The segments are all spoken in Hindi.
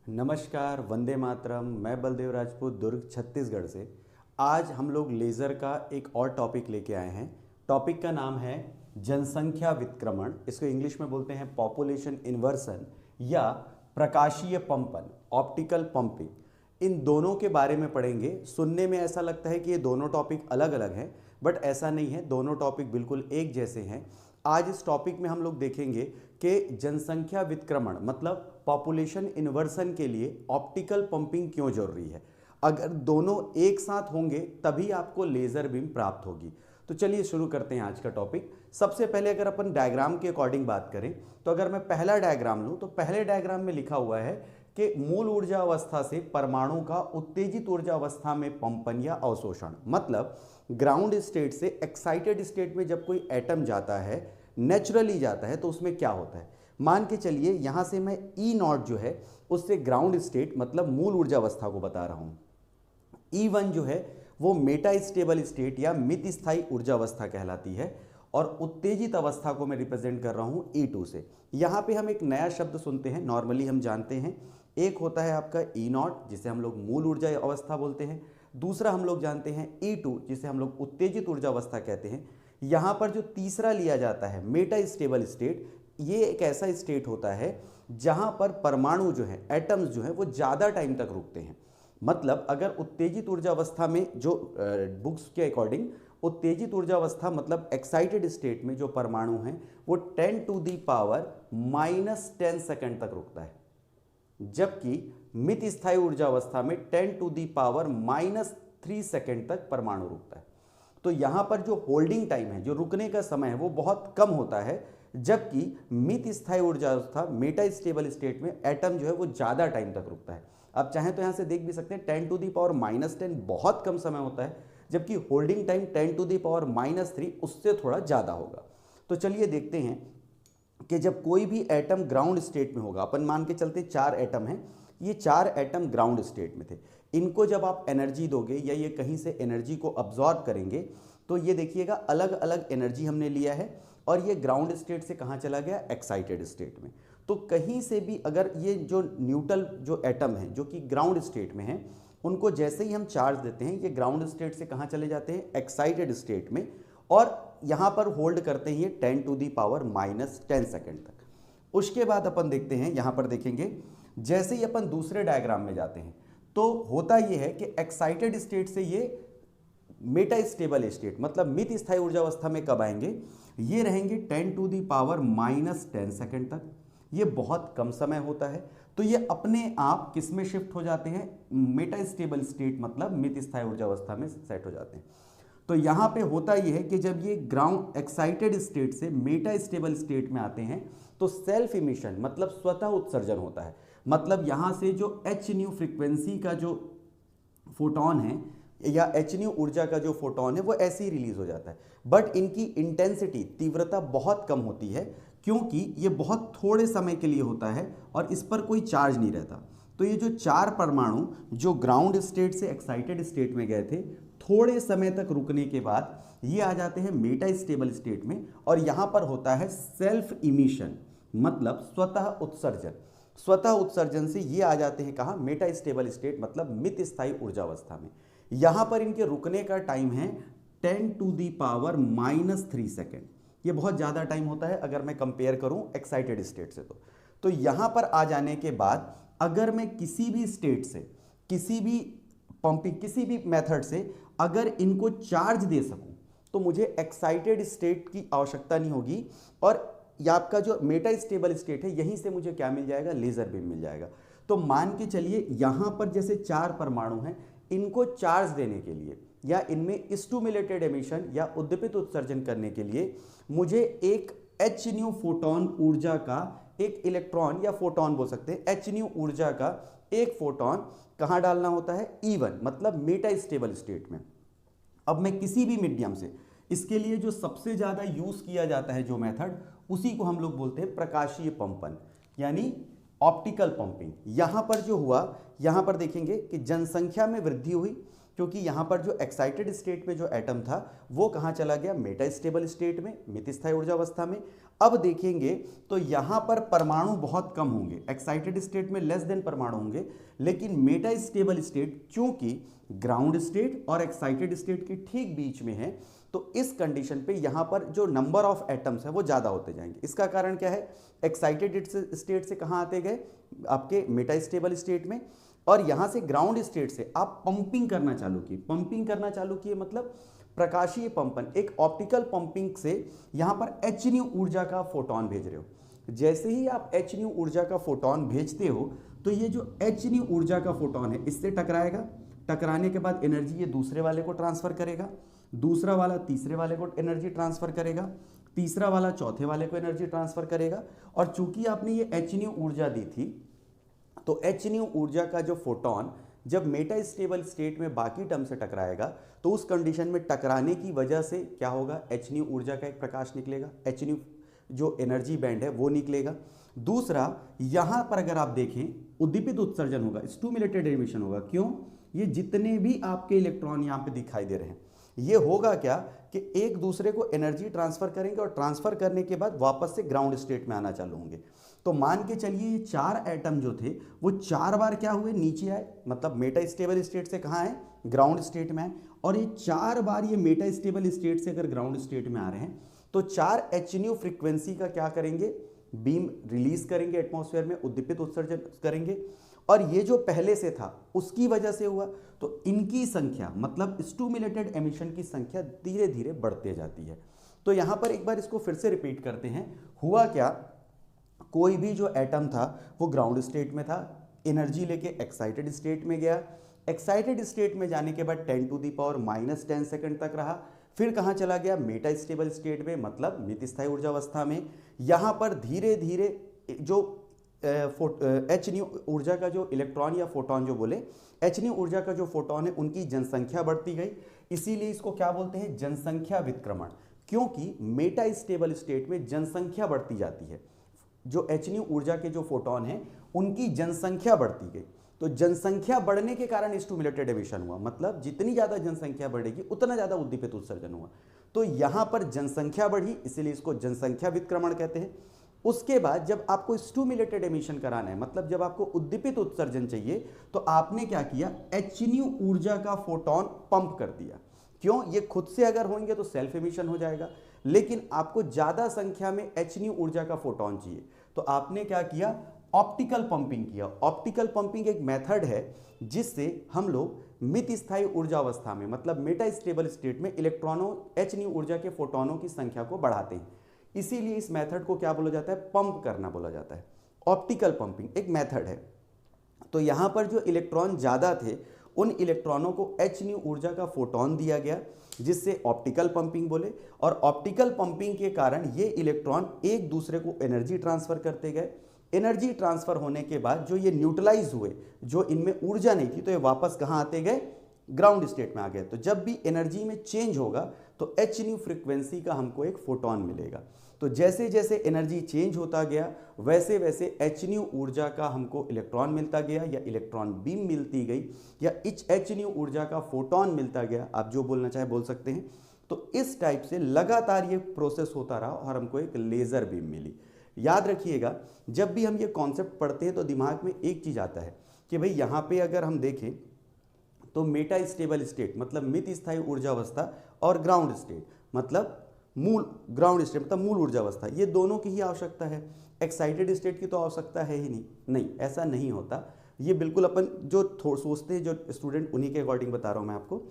नमस्कार, वंदे मातरम। मैं बलदेव राजपूत, दुर्ग छत्तीसगढ़ से। आज हम लोग लेज़र का एक और टॉपिक लेके आए हैं। टॉपिक का नाम है जनसंख्या विक्रमण। इसको इंग्लिश में बोलते हैं पॉपुलेशन इन्वर्सन या प्रकाशीय पंपन, ऑप्टिकल पंपिंग। इन दोनों के बारे में पढ़ेंगे। सुनने में ऐसा लगता है कि ये दोनों टॉपिक अलग अलग हैं, बट ऐसा नहीं है, दोनों टॉपिक बिल्कुल एक जैसे हैं। आज इस टॉपिक में हम लोग देखेंगे कि जनसंख्या विक्रमण मतलब पॉपुलेशन इन्वर्सन के लिए ऑप्टिकल पंपिंग क्यों जरूरी है। अगर दोनों एक साथ होंगे तभी आपको लेजर बीम प्राप्त होगी। तो चलिए शुरू करते हैं आज का टॉपिक। सबसे पहले अगर अपन डायग्राम के अकॉर्डिंग बात करें तो अगर मैं पहला डायग्राम लूं तो पहले डायग्राम में लिखा हुआ है कि मूल ऊर्जा अवस्था से परमाणु का उत्तेजित ऊर्जा अवस्था में पंपन या अवशोषण। मतलब ग्राउंड स्टेट से एक्साइटेड स्टेट में जब कोई एटम जाता है, नेचुरली जाता है, तो उसमें क्या होता है। मान के चलिए यहां से मैं ई नॉट जो है उससे ग्राउंड स्टेट मतलब मूल ऊर्जा अवस्था को बता रहा हूं। E1 जो है वो मेटा स्टेबल स्टेट या मित स्थायी ऊर्जा अवस्था कहलाती है और उत्तेजित अवस्था को मैं रिप्रेजेंट कर रहा हूं E2 से। यहां पे हम एक नया शब्द सुनते हैं, नॉर्मली हम जानते हैं, एक होता है आपका E0 जिसे हम लोग मूल ऊर्जा अवस्था बोलते हैं, दूसरा हम लोग जानते हैं E2 जिसे हम लोग उत्तेजित ऊर्जा अवस्था कहते हैं। यहां पर जो तीसरा लिया जाता है मेटा स्टेबल स्टेट, ये एक ऐसा स्टेट होता है जहां पर परमाणु जो है, एटम्स जो है वो ज़्यादा टाइम तक रुकते हैं। मतलब अगर उत्तेजित ऊर्जा अवस्था में जो बुक्स के अकॉर्डिंग उत्तेजित ऊर्जा अवस्था मतलब एक्साइटेड स्टेट में जो परमाणु हैं वो 10 टू दी पावर -10 सेकंड तक रुकता है, जबकि मित स्थायी ऊर्जा अवस्था में 10 टू दी पावर -3 सेकंड तक परमाणु रुकता है। तो यहां पर जो होल्डिंग टाइम है, जो रुकने का समय है, वो बहुत कम होता है, जबकि मित स्थायी ऊर्जा अवस्था मेटा स्टेबल स्टेट में एटम जो है वो ज़्यादा टाइम तक रुकता है। आप चाहें तो यहाँ से देख भी सकते हैं 10 टू दी पावर -10 बहुत कम समय होता है, जबकि holding time 10 to the power -3 उससे थोड़ा ज़्यादा होगा। तो चलिए देखते हैं कि जब कोई भी एटम ग्राउंड स्टेट में होगा, अपन मान के चलते 4 एटम हैं, ये 4 एटम ग्राउंड स्टेट में थे। इनको जब आप एनर्जी दोगे या ये कहीं से एनर्जी को अब्जॉर्ब करेंगे तो ये देखिएगा अलग अलग एनर्जी हमने लिया है और ये ग्राउंड स्टेट से कहाँ चला गया, एक्साइटेड स्टेट में। तो कहीं से भी अगर ये जो न्यूट्रल जो एटम है जो कि ग्राउंड स्टेट में है, उनको जैसे ही हम चार्ज देते हैं ये ग्राउंड स्टेट से कहाँ चले जाते हैं, एक्साइटेड स्टेट में, और यहाँ पर होल्ड करते हैं 10 टू दी पावर -10 सेकेंड तक। उसके बाद अपन देखते हैं, यहाँ पर देखेंगे जैसे ही अपन दूसरे डायग्राम में जाते हैं तो होता ये है कि एक्साइटेड स्टेट से ये मेटा स्टेबल स्टेट मतलब मित स्थायी ऊर्जा अवस्था में कब आएंगे, ये रहेंगे 10 टू दी पावर -10 सेकेंड तक। ये बहुत कम समय होता है, तो ये अपने आप किस में शिफ्ट हो जाते हैं, मेटा स्टेबल स्टेट मतलब मित स्थायी ऊर्जा अवस्था में सेट हो जाते हैं। तो यहाँ पे होता ये है कि जब ये ग्राउंड एक्साइटेड स्टेट से मेटा स्टेबल स्टेट में आते हैं तो सेल्फ इमिशन मतलब स्वतः उत्सर्जन होता है। मतलब यहाँ से जो एच न्यू फ्रिक्वेंसी का जो फोटोन है या एच न्यू ऊर्जा का जो फोटोन है वो ऐसे ही रिलीज हो जाता है, बट इनकी इंटेंसिटी तीव्रता बहुत कम होती है क्योंकि ये बहुत थोड़े समय के लिए होता है और इस पर कोई चार्ज नहीं रहता। तो ये जो 4 परमाणु जो ग्राउंड स्टेट से एक्साइटेड स्टेट में गए थे, थोड़े समय तक रुकने के बाद ये आ जाते हैं मेटा स्टेबल स्टेट में और यहाँ पर होता है सेल्फ इमिशन मतलब स्वतः उत्सर्जन। स्वतः उत्सर्जन से ये आ जाते हैं कहाँ, मेटा स्टेबल स्टेट मतलब मित स्थायी ऊर्जा अवस्था में। यहाँ पर इनके रुकने का टाइम है 10 टू दी पावर -3 सेकेंड। ये बहुत ज़्यादा टाइम होता है अगर मैं कंपेयर करूं एक्साइटेड स्टेट से। तो यहाँ पर आ जाने के बाद अगर मैं किसी भी स्टेट से, किसी भी पंपिंग, किसी भी मेथड से अगर इनको चार्ज दे सकूं तो मुझे एक्साइटेड स्टेट की आवश्यकता नहीं होगी और या आपका जो मेटा स्टेबल स्टेट है यहीं से मुझे क्या मिल जाएगा, लेजर बीम मिल जाएगा। तो मान के चलिए यहाँ पर जैसे 4 परमाणु हैं, इनको चार्ज देने के लिए या इनमें स्टिमुलेटेड एमिशन या उद्दीपित उत्सर्जन करने के लिए मुझे एक एच न्यू फोटोन ऊर्जा का एक इलेक्ट्रॉन या फोटोन बोल सकते हैं, एच न्यू ऊर्जा का एक फोटोन कहाँ डालना होता है, E1 मतलब मेटा स्टेबल स्टेट में। अब मैं किसी भी मीडियम से, इसके लिए जो सबसे ज़्यादा यूज़ किया जाता है जो मेथड, उसी को हम लोग बोलते हैं प्रकाशीय पंपन यानी ऑप्टिकल पंपिंग। यहाँ पर जो हुआ, यहाँ पर देखेंगे कि जनसंख्या में वृद्धि हुई, क्योंकि यहाँ पर जो एक्साइटेड स्टेट में जो एटम था वो कहाँ चला गया, मेटा स्टेबल स्टेट में, मित स्थायी ऊर्जा अवस्था में। अब देखेंगे तो यहाँ पर परमाणु बहुत कम होंगे, एक्साइटेड स्टेट में लेस देन परमाणु होंगे, लेकिन मेटा स्टेबल स्टेट चूंकि ग्राउंड स्टेट और एक्साइटेड स्टेट के ठीक बीच में है, तो इस कंडीशन पे यहाँ पर जो नंबर ऑफ एटम्स है वो ज़्यादा होते जाएंगे। इसका कारण क्या है, एक्साइटेड स्टेट से कहाँ आते गए, आपके मेटा स्टेबल स्टेट में, और यहाँ से ग्राउंड स्टेट से आप पंपिंग करना चालू किए। पंपिंग करना चालू किए मतलब प्रकाशीय पंपन, एक ऑप्टिकल पंपिंग से यहाँ पर एच न्यू ऊर्जा का फोटोन भेज रहे हो। जैसे ही आप एच न्यू ऊर्जा का फोटोन भेजते हो तो ये जो एच न्यू ऊर्जा का फोटोन है इससे टकराएगा, टकराने के बाद एनर्जी ये दूसरे वाले को ट्रांसफर करेगा, दूसरा वाला तीसरे वाले को एनर्जी ट्रांसफर करेगा, तीसरा वाला चौथे वाले को एनर्जी ट्रांसफर करेगा। और चूंकि आपने ये एच न्यू ऊर्जा दी थी, तो एच न्यू ऊर्जा का जो फोटोन जब मेटा स्टेबल स्टेट में बाकी टर्म से टकराएगा तो उस कंडीशन में टकराने की वजह से क्या होगा, एच न्यू ऊर्जा का एक प्रकाश निकलेगा, एच न्यू जो एनर्जी बैंड है वो निकलेगा। दूसरा, यहां पर अगर आप देखें उद्दीपित उत्सर्जन होगा, स्टिमुलेटेड एमिशन होगा। क्यों, ये जितने भी आपके इलेक्ट्रॉन यहां पे दिखाई दे रहे हैं, ये होगा क्या कि एक दूसरे को एनर्जी ट्रांसफर करेंगे और ट्रांसफर करने के बाद वापस से ग्राउंड स्टेट में आना चालू होंगे। तो मान के चलिए ये 4 एटम जो थे वो 4 बार क्या हुए, नीचे आए, मतलब मेटा स्टेबल स्टेट से कहाँ आए, ग्राउंड स्टेट में आए। और ये 4 बार ये मेटा स्टेबल स्टेट से अगर ग्राउंड स्टेट में आ रहे हैं तो 4 एच न्यू फ्रीक्वेंसी का क्या करेंगे, बीम रिलीज करेंगे एटमॉस्फेयर में, उद्दीपित उत्सर्जन करेंगे। और ये जो पहले से था उसकी वजह से हुआ, तो इनकी संख्या मतलब स्टिमुलेटेड एमिशन की संख्या धीरे धीरे बढ़ते जाती है। तो यहां पर एक बार इसको फिर से रिपीट करते हैं। हुआ क्या, कोई भी जो एटम था वो ग्राउंड स्टेट में था, एनर्जी लेके एक्साइटेड स्टेट में गया, एक्साइटेड स्टेट में जाने के बाद 10⁻⁻10 सेकंड तक रहा, फिर कहाँ चला गया, मेटा स्टेबल स्टेट में, मतलब मित स्थायी ऊर्जा अवस्था में। यहाँ पर धीरे धीरे जो एच न्यू ऊर्जा का जो इलेक्ट्रॉन या फोटोन जो बोले, एच न्यू ऊर्जा का जो फोटोन है उनकी जनसंख्या बढ़ती गई, इसीलिए इसको क्या बोलते हैं, जनसंख्या विक्रमण। क्योंकि मेटा स्टेबल स्टेट में जनसंख्या बढ़ती जाती है, जो एच न्यू ऊर्जा के जो फोटोन हैं उनकी जनसंख्या बढ़ती गई। तो जनसंख्या बढ़ने के कारण स्टिमुलेटेड एमिशन हुआ, मतलब जितनी ज्यादा जनसंख्या बढ़ेगी उतना ज्यादा उद्दीपित उत्सर्जन हुआ। तो यहां पर जनसंख्या बढ़ी, इसीलिए इसको जनसंख्या विक्रमण कहते हैं। उसके बाद जब आपको स्टिमुलेटेड एमिशन कराना है, मतलब जब आपको उद्दीपित उत्सर्जन चाहिए, तो आपने क्या किया, एच न्यू ऊर्जा का फोटोन पंप कर दिया। क्यों, ये खुद से अगर होंगे तो सेल्फ एमिशन हो जाएगा, लेकिन आपको ज्यादा संख्या में एच न्यू ऊर्जा का फोटोन चाहिए, तो आपने क्या किया, ऑप्टिकल पंपिंग किया। ऑप्टिकल पंपिंग एक मेथड है जिससे हम लोग मित स्थायी ऊर्जा अवस्था में, मतलब मेटा स्टेबल स्टेट में इलेक्ट्रॉनों एच न्यू ऊर्जा के फोटोनों की संख्या को बढ़ाते हैं। इसीलिए इस मेथड को क्या बोला जाता है, पंप करना बोला जाता है। ऑप्टिकल पंपिंग एक मेथड है। तो यहां पर जो इलेक्ट्रॉन ज्यादा थे उन इलेक्ट्रॉनों को एच न्यू ऊर्जा का फोटोन दिया गया, जिससे ऑप्टिकल पंपिंग बोले। और ऑप्टिकल पंपिंग के कारण ये इलेक्ट्रॉन एक दूसरे को एनर्जी ट्रांसफर करते गए। एनर्जी ट्रांसफर होने के बाद जो ये न्यूट्रलाइज हुए, जो इनमें ऊर्जा नहीं थी, तो ये वापस कहाँ आते गए, ग्राउंड स्टेट में आ गए। तो जब भी एनर्जी में चेंज होगा तो एच न्यू फ्रीक्वेंसी का हमको एक फोटोन मिलेगा। तो जैसे जैसे एनर्जी चेंज होता गया वैसे वैसे एच न्यू ऊर्जा का हमको इलेक्ट्रॉन मिलता गया, या इलेक्ट्रॉन बीम मिलती गई, या एच न्यू ऊर्जा का फोटोन मिलता गया, आप जो बोलना चाहे बोल सकते हैं। तो इस टाइप से लगातार ये प्रोसेस होता रहा और हमको एक लेजर बीम मिली। याद रखिएगा, जब भी हम ये कॉन्सेप्ट पढ़ते हैं तो दिमाग में एक चीज आता है कि भाई यहाँ पे अगर हम देखें तो मेटा स्टेबल स्टेट मतलब मित स्थायी ऊर्जा अवस्था और ग्राउंड स्टेट मतलब मूल ग्राउंड स्टेट मतलब मूल ऊर्जा अवस्था, ये दोनों की ही आवश्यकता है। एक्साइटेड स्टेट की तो आवश्यकता है ही नहीं। नहीं, ऐसा नहीं होता। ये बिल्कुल अपन जो सोचते हैं, जो स्टूडेंट, उन्हीं के अकॉर्डिंग बता रहा हूँ मैं आपको।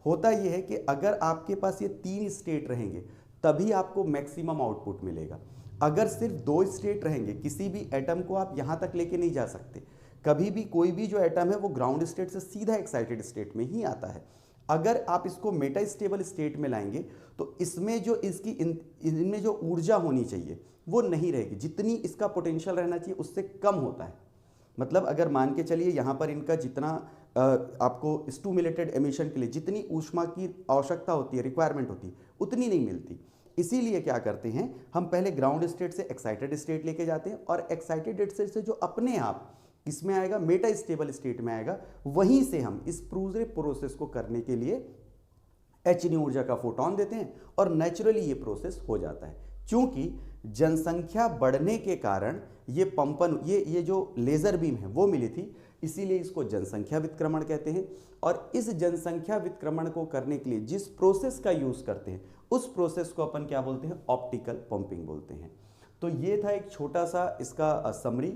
होता ये है कि अगर आपके पास ये 3 स्टेट रहेंगे तभी आपको मैक्सिमम आउटपुट मिलेगा। अगर सिर्फ 2 स्टेट रहेंगे, किसी भी एटम को आप यहाँ तक लेके नहीं जा सकते। कभी भी कोई भी जो एटम है वो ग्राउंड स्टेट से सीधा एक्साइटेड स्टेट में ही आता है। अगर आप इसको मेटा स्टेबल स्टेट में लाएंगे तो इसमें जो इसकी इनमें जो ऊर्जा होनी चाहिए वो नहीं रहेगी, जितनी इसका पोटेंशियल रहना चाहिए उससे कम होता है। मतलब अगर मान के चलिए यहाँ पर इनका जितना आपको स्टिमुलेटेड एमिशन के लिए जितनी ऊष्मा की आवश्यकता होती है, रिक्वायरमेंट होती है, उतनी नहीं मिलती। इसीलिए क्या करते हैं, हम पहले ग्राउंड स्टेट से एक्साइटेड स्टेट लेके जाते हैं और एक्साइटेड स्टेट से जो अपने आप किसमें आएगा, मेटा स्टेबल स्टेट में आएगा। वहीं से हम इस पूरे प्रोसेस को करने के लिए H ऊर्जा का फोटोन देते हैं और नेचुरली ये प्रोसेस हो जाता है। क्योंकि जनसंख्या बढ़ने के कारण ये पंपन, ये जो लेजर बीम है वो मिली थी, इसीलिए इसको जनसंख्या विक्रमण कहते हैं। और इस जनसंख्या विक्रमण को करने के लिए जिस प्रोसेस का यूज करते हैं उस प्रोसेस को अपन क्या बोलते हैं, ऑप्टिकल पंपिंग बोलते हैं। तो ये था एक छोटा सा इसका समरी,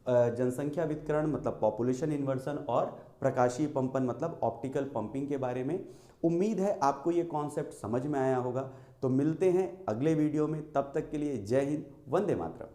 जनसंख्या वितरण मतलब पॉपुलेशन इन्वर्सन और प्रकाशीय पंपन मतलब ऑप्टिकल पंपिंग के बारे में। उम्मीद है आपको ये कॉन्सेप्ट समझ में आया होगा। तो मिलते हैं अगले वीडियो में, तब तक के लिए जय हिंद, वंदे मातरम।